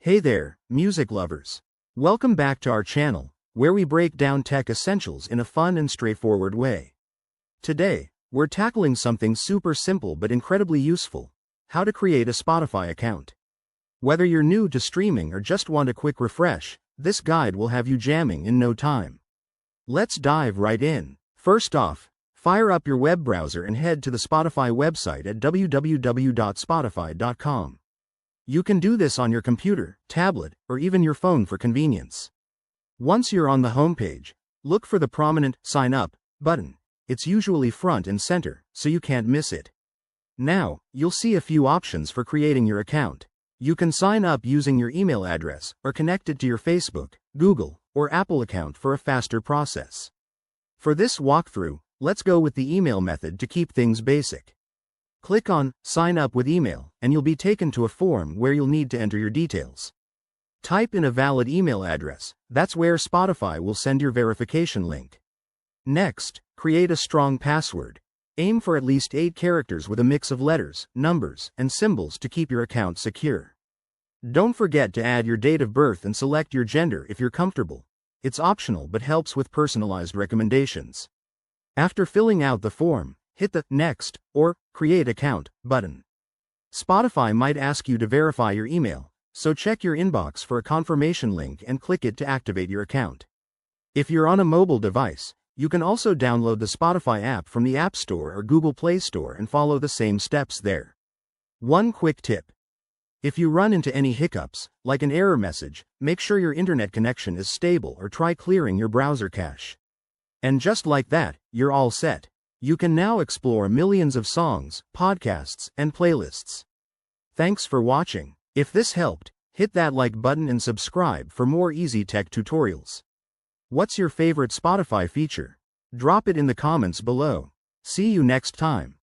Hey there, music lovers. Welcome back to our channel, where we break down tech essentials in a fun and straightforward way. Today, we're tackling something super simple but incredibly useful: how to create a Spotify account. Whether you're new to streaming or just want a quick refresh, this guide will have you jamming in no time. Let's dive right in. First off, fire up your web browser and head to the Spotify website at www.spotify.com. You can do this on your computer, tablet, or even your phone for convenience. Once you're on the homepage, look for the prominent Sign Up button. It's usually front and center, so you can't miss it. Now, you'll see a few options for creating your account. You can sign up using your email address or connect it to your Facebook, Google, or Apple account for a faster process. For this walkthrough, let's go with the email method to keep things basic. Click on Sign Up with Email, and you'll be taken to a form where you'll need to enter your details. Type in a valid email address. That's where Spotify will send your verification link. Next, create a strong password. Aim for at least 8 characters with a mix of letters, numbers, and symbols to keep your account secure. Don't forget to add your date of birth and select your gender if you're comfortable. It's optional but helps with personalized recommendations. After filling out the form, hit the Next or Create Account button. Spotify might ask you to verify your email, so check your inbox for a confirmation link and click it to activate your account. If you're on a mobile device, you can also download the Spotify app from the App Store or Google Play Store and follow the same steps there. One quick tip: if you run into any hiccups, like an error message, make sure your internet connection is stable or try clearing your browser cache. And just like that, you're all set. You can now explore millions of songs, podcasts, and playlists. Thanks for watching. If this helped, hit that like button and subscribe for more easy tech tutorials. What's your favorite Spotify feature? Drop it in the comments below. See you next time.